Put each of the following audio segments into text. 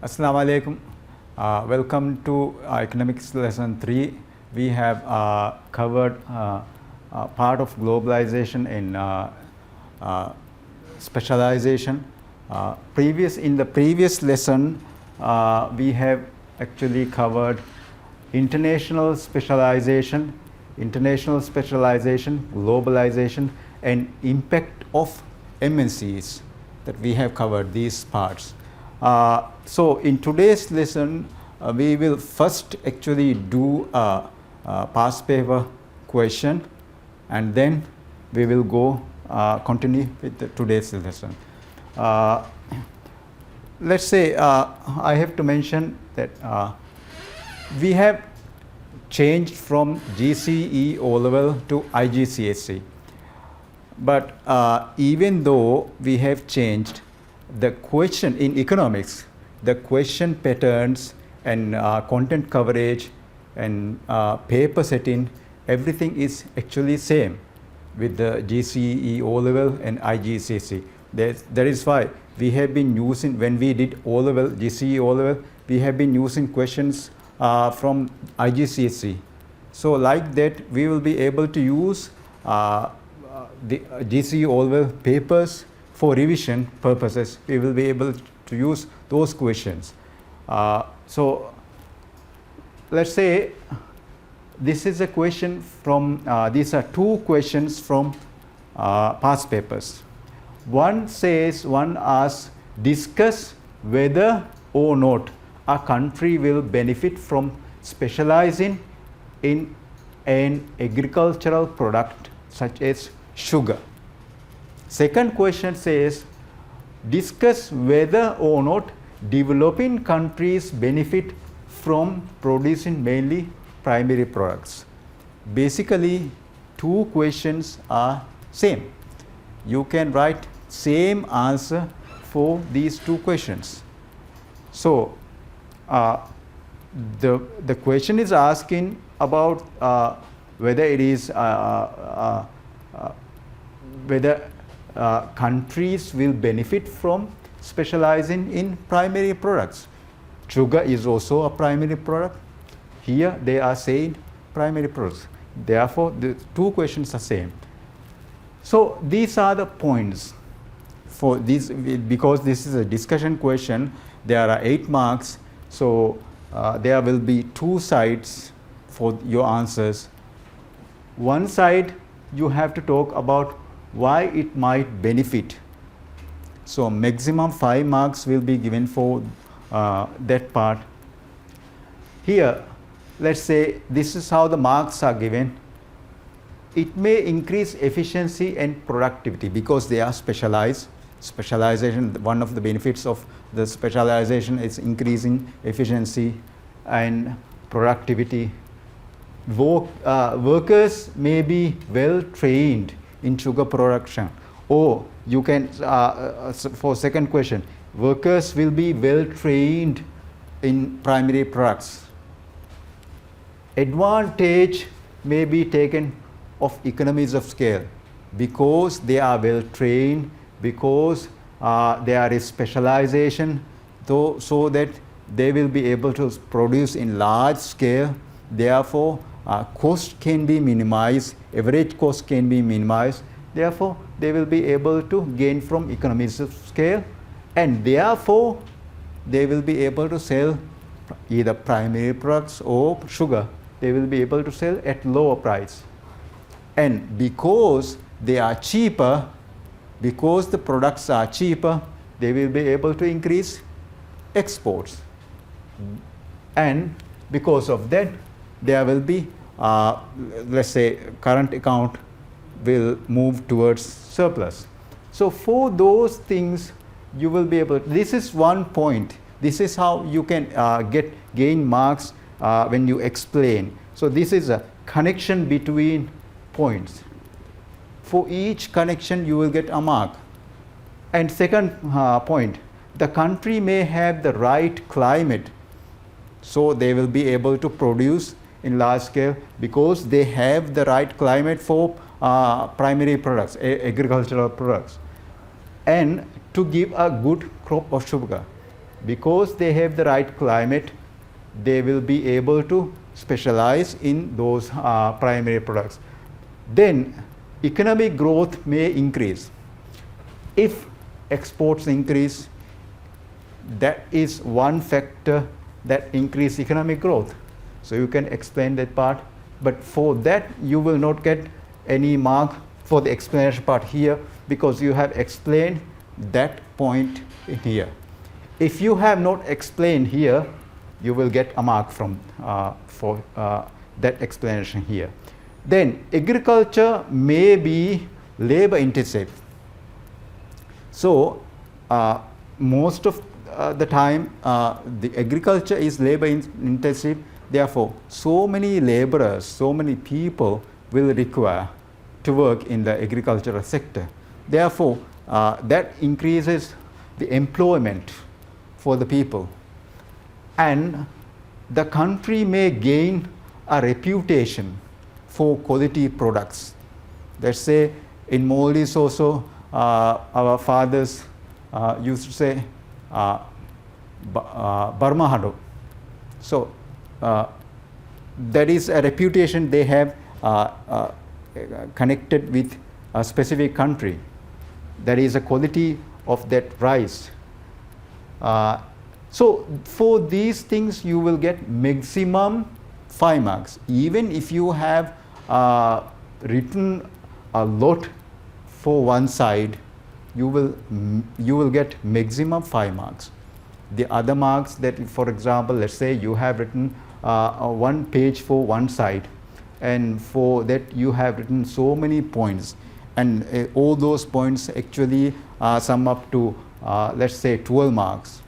Assalamu alaikum. Welcome to economics lesson 3. We have covered part of globalization in specialization. In the previous lesson, we have actually covered international specialization, globalization, and impact of MNCs. That we have covered these parts. So in today's lesson, we will first actually do a past paper question, and then we will go continue with today's lesson. Let's say I have to mention that we have changed from GCE O-level to IGCSE. But even though we have changed the question in economics, the question patterns and content coverage and paper setting, everything is actually same with the GCE O-level and IGCSE. That is why we have been using, when we did O-level, GCE O-level, we have been using questions from IGCSE. So like that, we will be able to use the GCE O-level papers for revision purposes. We will be able to use those questions. So let's say this is a question from, these are two questions from past papers. One asks, discuss whether or not a country will benefit from specializing in an agricultural product such as sugar. Second question says, discuss whether or not developing countries benefit from producing mainly primary products. Basically, two questions are same. You can write same answer for these two questions. So the question is asking about whether it is whether countries will benefit from specializing in primary products. Sugar is also a primary product. Here they are saying primary products. Therefore, the two questions are same. So these are the points for this. Because this is a discussion question, there are 8 marks. So there will be 2 sides for your answers. One side, you have to talk about why it might benefit. So maximum 5 marks will be given for that part. Here, let's say this is how the marks are given. It may increase efficiency and productivity because they are specialized. Specialization, one of the benefits of the specialization is increasing efficiency and productivity. Workers may be well trained in sugar production, or you can, for second question, workers will be well trained in primary products. Advantage may be taken of economies of scale because they are well trained, because there is specialization, so that they will be able to produce in large scale. Therefore, cost can be minimized, average cost can be minimized. Therefore, they will be able to gain from economies of scale, and therefore, they will be able to sell either primary products or sugar. They will be able to sell at lower price. And because they are cheaper, because the products are cheaper, they will be able to increase exports. And because of that, there will be, let's say, current account will move towards surplus. So for those things, you will be able, this is one point. This is how you can gain marks when you explain. So this is a connection between points. For each connection, you will get a mark. And second point, the country may have the right climate, so they will be able to produce in large scale because they have the right climate for primary products, agricultural products, and to give a good crop of sugar. because they have the right climate, they will be able to specialize in those primary products. Then economic growth may increase. If exports increase, that is one factor that increase economic growth. So you can explain that part, but for that you will not get any mark for the explanation part here, because you have explained that point in here. If you have not explained here, you will get a mark from for that explanation here. Then agriculture may be labor intensive. So most of the time the agriculture is labor intensive. Therefore, so many laborers, so many people will require to work in the agricultural sector. Therefore, that increases the employment for the people. And the country may gain a reputation for quality products. Let's say in Maldives also, our fathers used to say Barmahado. So that is a reputation they have connected with a specific country. That is a quality of that rice. So for these things you will get maximum 5 marks. Even if you have written a lot for one side, you will get maximum 5 marks. The other marks that, for example, let's say you have written 1 page for one side, and for that you have written so many points, and all those points actually sum up to let's say 12 marks,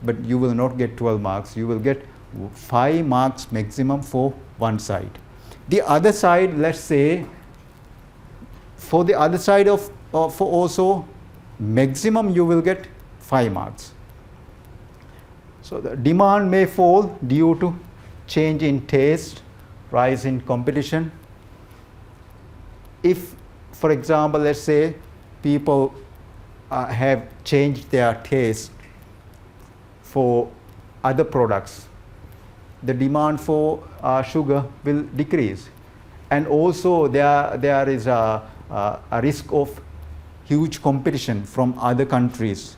but you will not get 12 marks. You will get 5 marks maximum for one side. The other side, let's say for the other side of for also maximum you will get 5 marks. So the demand may fall due to change in taste, rise in competition. If, for example, let's say people have changed their taste for other products, the demand for sugar will decrease. And also there is a risk of huge competition from other countries.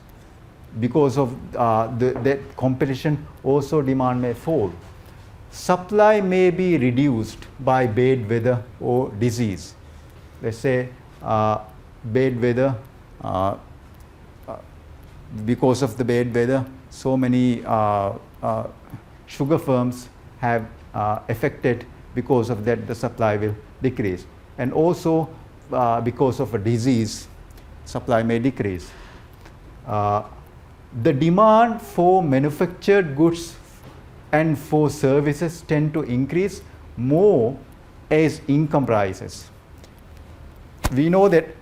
Because of that competition, also demand may fall. Supply may be reduced by bad weather or disease. Let's say bad weather, because of the bad weather, so many sugar firms have affected. Because of that, the supply will decrease. And also because of a disease, supply may decrease. The demand for manufactured goods and for services tend to increase more as income rises. We know that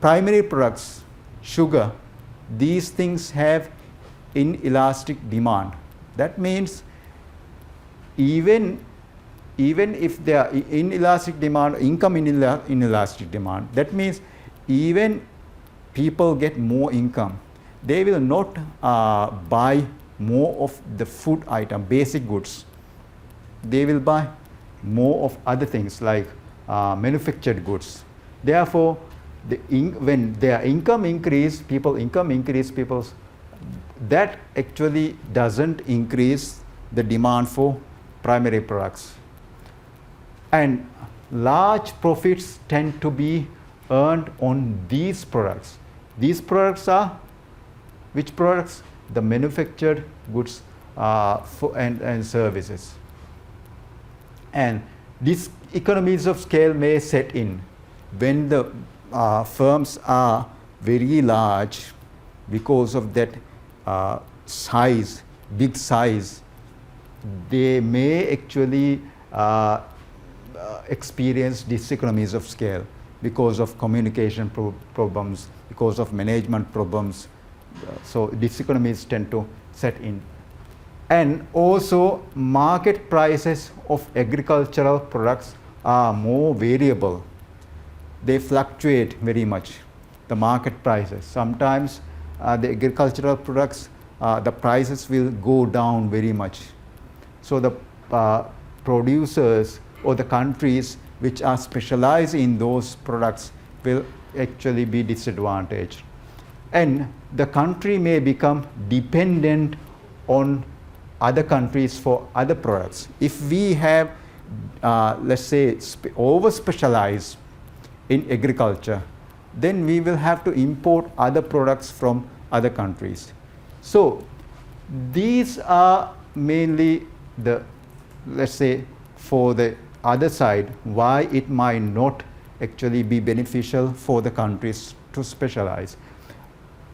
primary products, sugar, these things have inelastic demand. That means even if they are inelastic demand, income inelastic demand, that means even people get more income, they will not buy more of the food item, basic goods. They will buy more of other things like manufactured goods. Therefore, when their income increase, that actually doesn't increase the demand for primary products. And large profits tend to be earned on these products. These products are which products? The manufactured goods and services. And these economies of scale may set in when the firms are very large. Because of that size, big size, they may actually experience diseconomies of scale because of communication problems, because of management problems. So diseconomies tend to set in. And also market prices of agricultural products are more variable. They fluctuate very much, the market prices. Sometimes the agricultural products, the prices will go down very much. So the producers or the countries which are specialized in those products will actually be disadvantaged. And the country may become dependent on other countries for other products. If we have, let's say, over specialized in agriculture, then we will have to import other products from other countries. So these are mainly the, let's say, for the other side, why it might not actually be beneficial for the countries to specialize.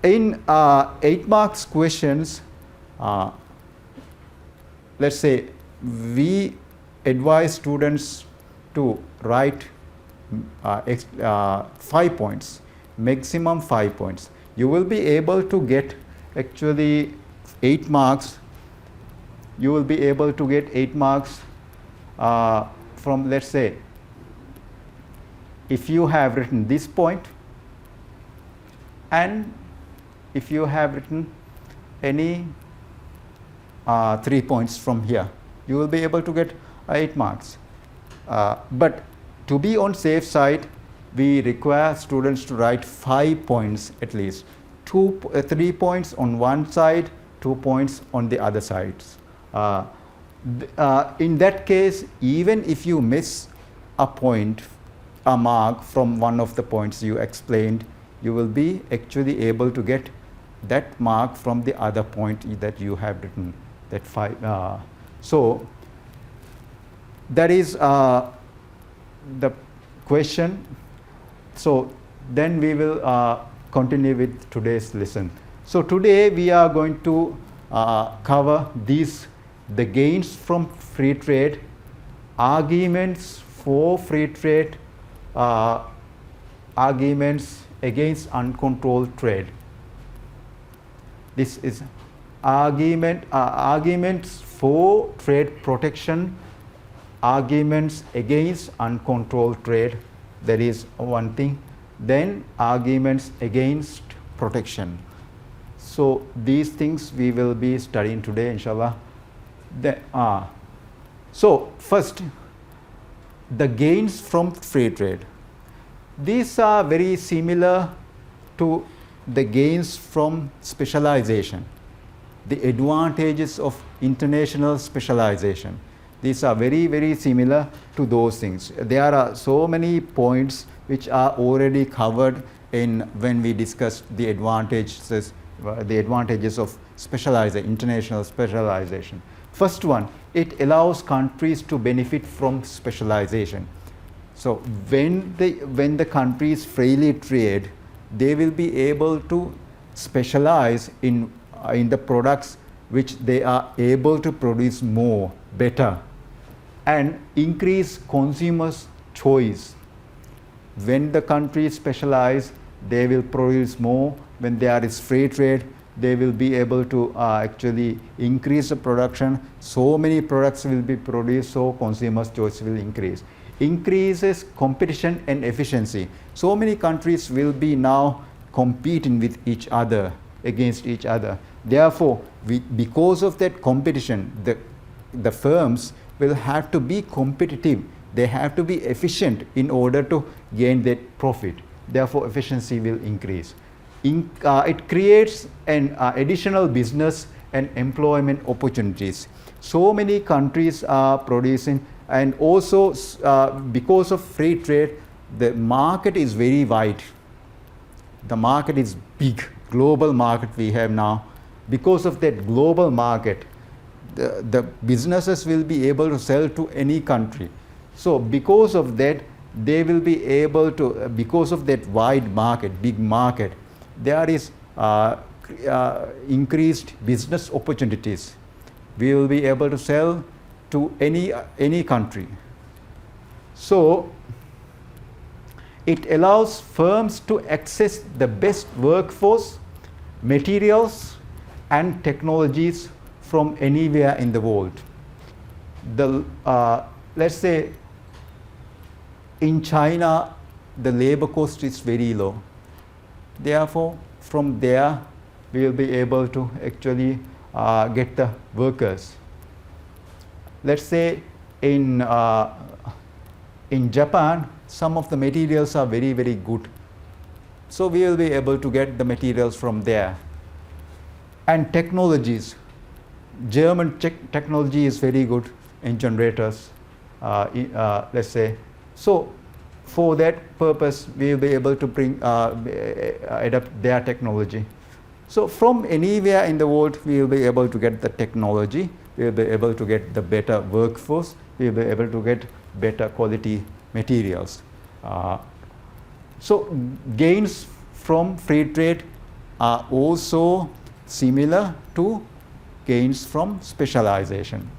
In 8 marks questions, let's say we advise students to write 5 points, maximum 5 points. You will be able to get actually 8 marks. You will be able to get 8 marks from, let's say, if you have written this point and if you have written any 3 points from here, you will be able to get 8 marks. But to be on safe side, we require students to write 5 points at least. 3 points on one side, 2 points on the other sides. In that case, even if you miss a point, a mark from one of the points you explained, you will be actually able to get that mark from the other point that you have written, that 5. So that is the question. So then we will continue with today's lesson. So today we are going to cover the gains from free trade, arguments for free trade, arguments against uncontrolled trade. This is arguments for trade protection, arguments against uncontrolled trade. That is one thing. Then arguments against protection. So these things we will be studying today, inshallah. So first, the gains from free trade. These are very similar to the gains from specialization, the advantages of international specialization. These are very, very similar to those things. There are so many points which are already covered in when we discussed the advantages of specialization, international specialization. First one, it allows countries to benefit from specialization. So when the countries freely trade, they will be able to specialize in the products which they are able to produce more, better, and increase consumers' choice. When the countries specialize, they will produce more. When there is free trade, they will be able to actually increase the production. So many products will be produced, so consumers' choice will increase. Increases competition and efficiency. So many countries will be now competing with each other, against each other. Therefore, because of that competition, the firms will have to be competitive. They have to be efficient in order to gain that profit. Therefore, efficiency will increase. It creates an additional business and employment opportunities. So many countries are producing, and also because of free trade, the market is very wide. The market is big, global market we have now. Because of that global market, the businesses will be able to sell to any country. So because of that, they will be able to, because of that wide market, big market, there is increased business opportunities. We will be able to sell to any country. So it allows firms to access the best workforce, materials, and technologies from anywhere in the world. Let's say in China, the labor cost is very low. Therefore, from there, we will be able to actually get the workers. Let's say in Japan, some of the materials are very, very good. So we will be able to get the materials from there. And technologies. German technology is very good in generators, let's say. So for that purpose, we will be able to adapt their technology. So from anywhere in the world, we will be able to get the technology, we will be able to get the better workforce, we will be able to get better quality materials. So gains from free trade are also similar to gains from specialization.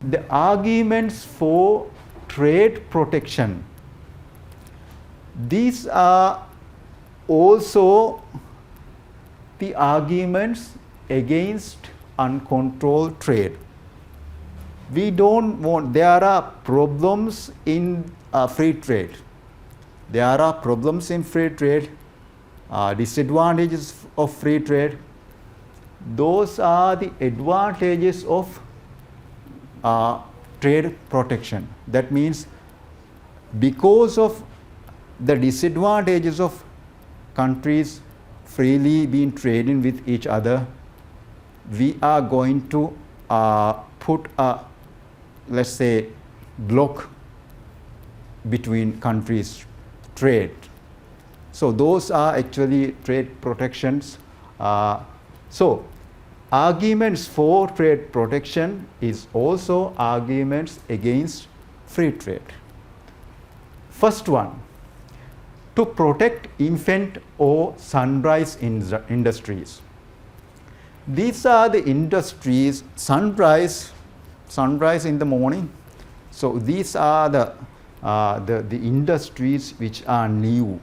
The arguments for trade protection, these are also the arguments against uncontrolled trade. We don't want, there are problems in free trade. There are problems in free trade, disadvantages of free trade. Those are the advantages of trade protection. That means because of the disadvantages of countries freely being trading with each other, we are going to put a, let's say, block between countries' trade. So those are actually trade protections. So arguments for trade protection is also arguments against free trade. First one, to protect infant or sunrise industries. These are the industries, sunrise in the morning. So these are the industries which are new,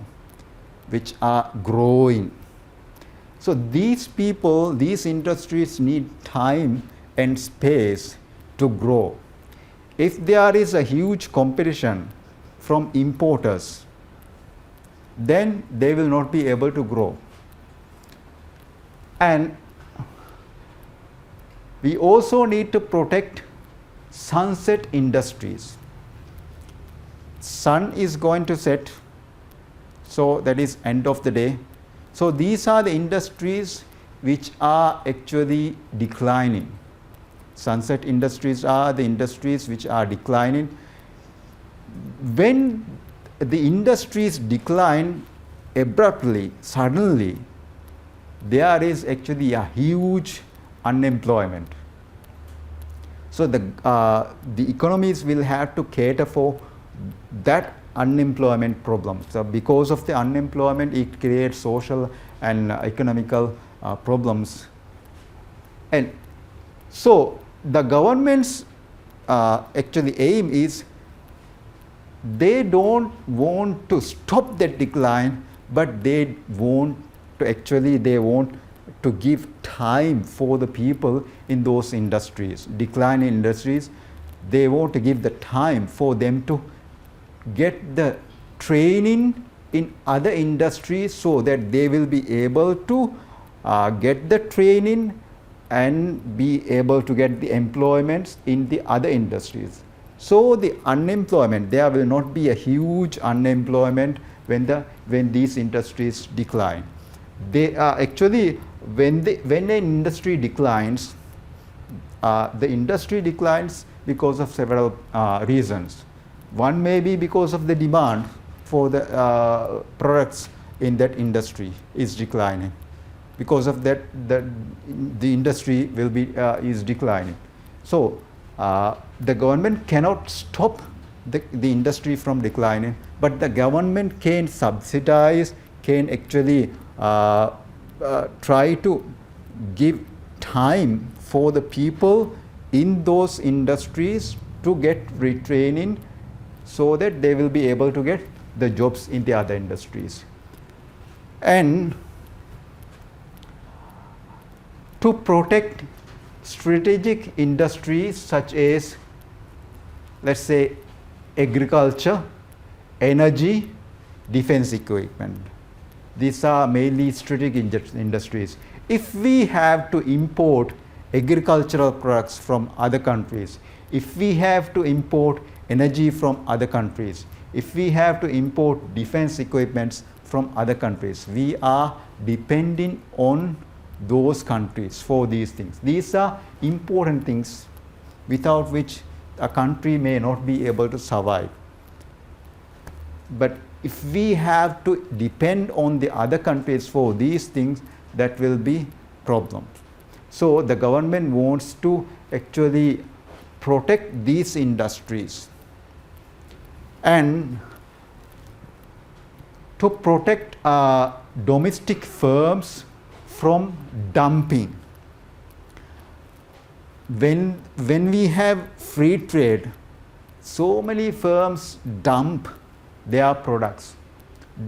which are growing. So these people, these industries need time and space to grow. If there is a huge competition from importers, then they will not be able to grow. And we also need to protect sunset industries. Sun is going to set, so that is end of the day. So these are the industries which are actually declining. Sunset industries are the industries which are declining. When the industries decline abruptly, suddenly, there is actually a huge unemployment. So the economies will have to cater for that unemployment problem. So because of the unemployment, it creates social and economical problems. And so the government's actually aim is, they don't want to stop that decline, but they want to give time for the people in those industries, declining industries. They want to give the time for them to get the training in other industries, so that they will be able to get the training and be able to get the employments in the other industries. So the unemployment, there will not be a huge unemployment when these industries decline. They are actually, when an industry declines, the industry declines because of several reasons. One may be because of the demand for the products in that industry is declining. Because of that, the industry will be is declining. So the government cannot stop the industry from declining, but the government can subsidize, can actually try to give time for the people in those industries to get retraining, so that they will be able to get the jobs in the other industries. And to protect strategic industries such as let's say agriculture, energy, defense equipment. These are mainly strategic industries. If we have to import agricultural products from other countries, if we have to import energy from other countries, if we have to import defense equipments from other countries, we are depending on those countries for these things. These are important things without which a country may not be able to survive. But if we have to depend on the other countries for these things, that will be problems. So the government wants to actually protect these industries and to protect domestic firms from dumping. When we have free trade, so many firms dump their products.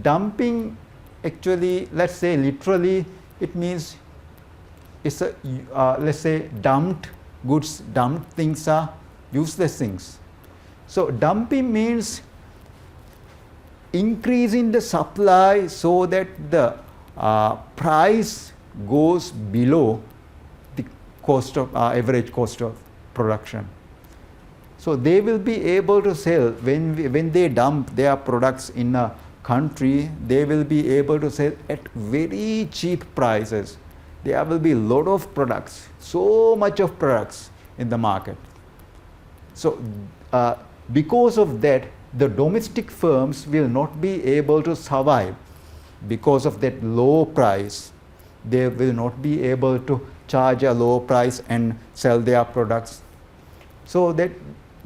Dumping actually, let's say literally, it means it's a, let's say dumped goods, dumped things are useless things. So dumping means increasing the supply so that the price goes below the cost of average cost of production. So they will be able to sell when they dump their products in a country, they will be able to sell at very cheap prices. There will be a lot of products, so much of products in the market. So because of that, the domestic firms will not be able to survive because of that low price. They will not be able to charge a low price and sell their products. So that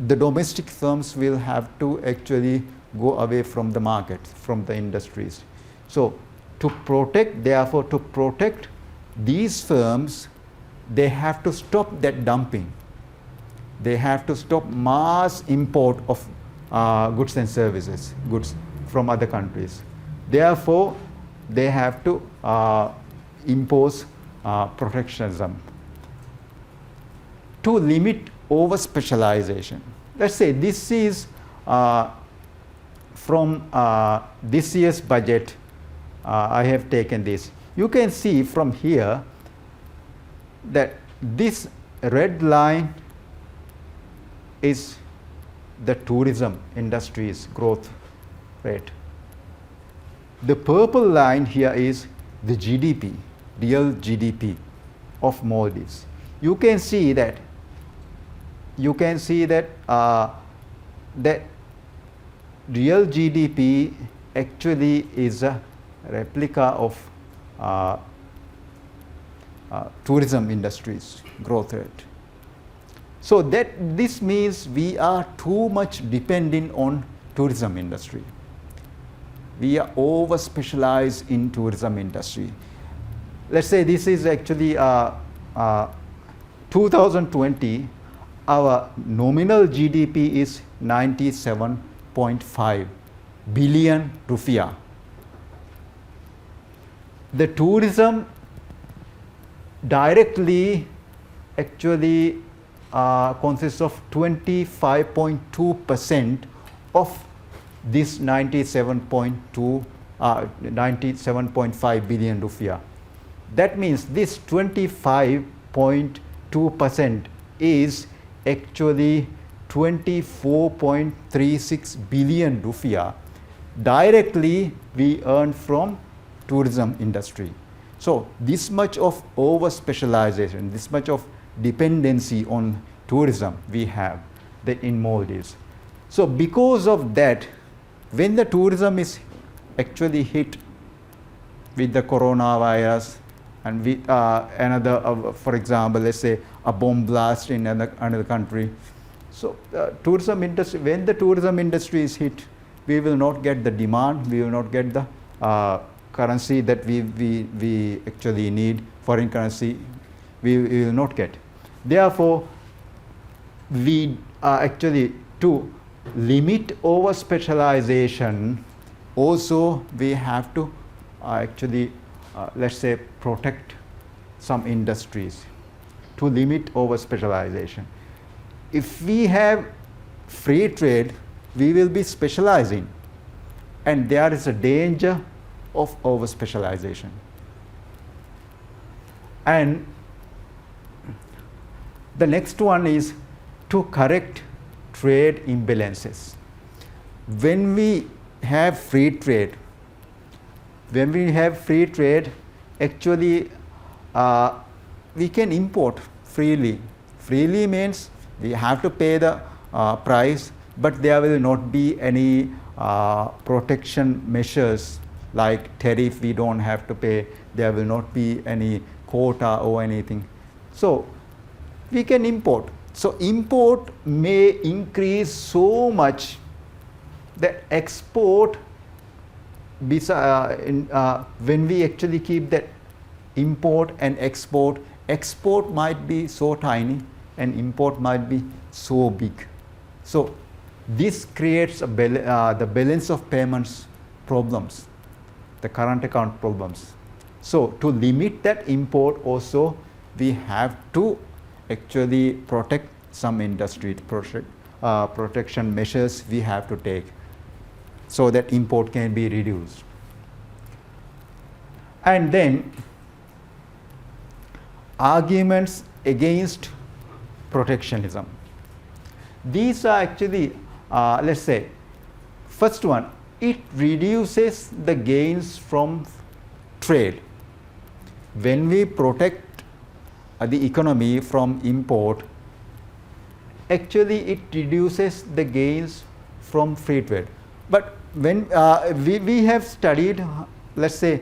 the domestic firms will have to actually go away from the market, from the industries. So to protect, therefore to protect these firms, they have to stop that dumping. They have to stop mass import of goods and services, goods from other countries. Therefore, they have to impose protectionism to limit over specialization. Let's say this is from this year's budget. I have taken this. You can see from here that this red line is the tourism industry's growth rate. The purple line here is the GDP, real GDP of Maldives. You can see that that real GDP actually is a replica of tourism industry's growth rate. So that this means we are too much dependent on tourism industry. We are over specialized in tourism industry. Let's say this is actually 2020. Our nominal GDP is 97.5 billion rupiah. The tourism directly actually consists of 25.2% of this 97.5 billion rupiah. That means this 25.2% is actually 24.36 billion rupiah directly we earn from tourism industry. So this much of over specialization, this much of dependency on tourism we have in Maldives. So because of that, when the tourism is actually hit with the coronavirus and with another, for example, let's say a bomb blast in another country. So tourism industry, when the tourism industry is hit, we will not get the demand, we will not get the currency that we actually need, foreign currency, we will not get. Therefore, we actually to limit over specialization, also we have to actually let's say protect some industries to limit over specialization. If we have free trade, we will be specializing, and there is a danger of over specialization. And the next one is to correct trade imbalances. When we have free trade, actually we can import freely. Freely means we have to pay the price, but there will not be any protection measures like tariff we don't have to pay. There will not be any quota or anything. So we can import. So import may increase so much that export, when we actually keep that import and export might be so tiny and import might be so big. So this creates the balance of payments problems, the current account problems. So to limit that import also, we have to actually protect some industry, protection measures we have to take so that import can be reduced. And then arguments against protectionism. These are actually, let's say, first one, it reduces the gains from trade. When we protect the economy from import, actually it reduces the gains from free trade. But when we have studied, let's say,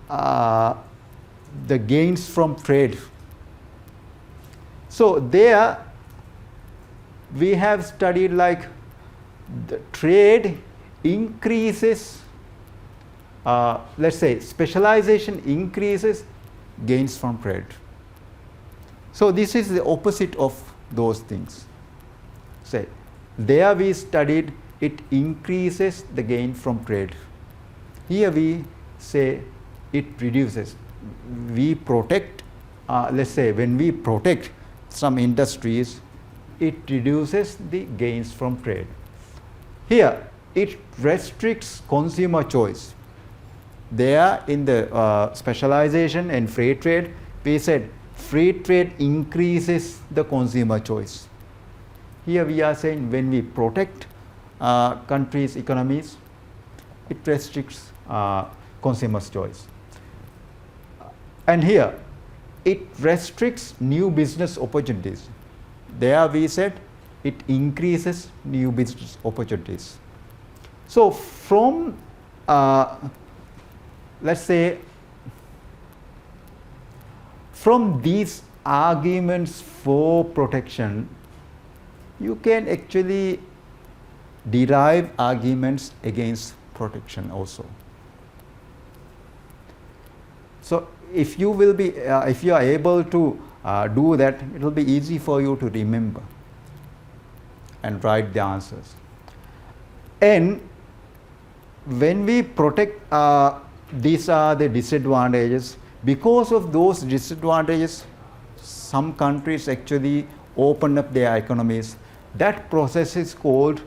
the gains from trade. So there we have studied like the trade increases, let's say specialization increases gains from trade. So this is the opposite of those things. Say there we studied it increases the gain from trade. Here we say it reduces. We protect, let's say when we protect some industries, it reduces the gains from trade. Here it restricts consumer choice. There in the specialization and free trade, we said free trade increases the consumer choice. Here we are saying when we protect countries' economies, it restricts consumers' choice. And here it restricts new business opportunities. There we said it increases new business opportunities. So from let's say from these arguments for protection, you can actually derive arguments against protection also. So if you will be, if you are able to do that, it will be easy for you to remember and write the answers. And when we protect, these are the disadvantages. Because of those disadvantages, some countries actually open up their economies. That process is called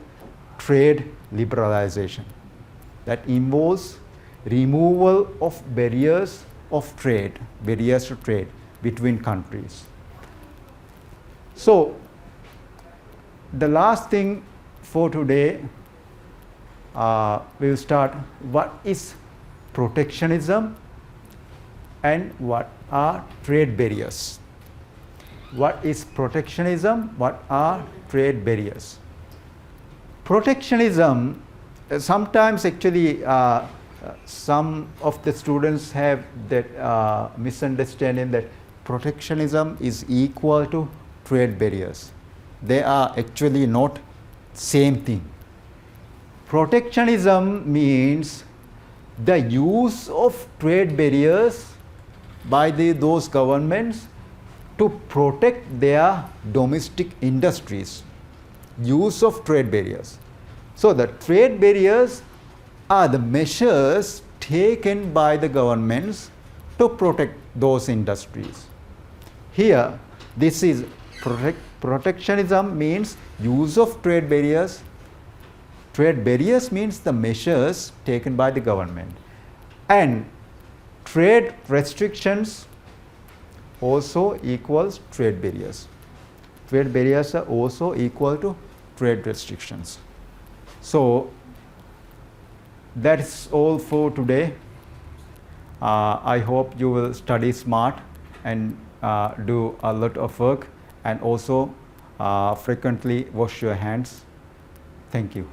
trade liberalization. That involves removal of barriers of trade, barriers to trade between countries. So the last thing for today, we will start what is protectionism and what are trade barriers. What is protectionism? What are trade barriers? Protectionism, sometimes actually some of the students have that misunderstanding that protectionism is equal to trade barriers. They are actually not same thing. Protectionism means the use of trade barriers by those governments to protect their domestic industries. Use of trade barriers. So the trade barriers are the measures taken by the governments to protect those industries. Here, this is protectionism means use of trade barriers. Trade barriers means the measures taken by the government, and trade restrictions also equals trade barriers. Trade barriers are also equal to trade restrictions. So that is all for today. I hope you will study smart and do a lot of work, and also frequently wash your hands. Thank you.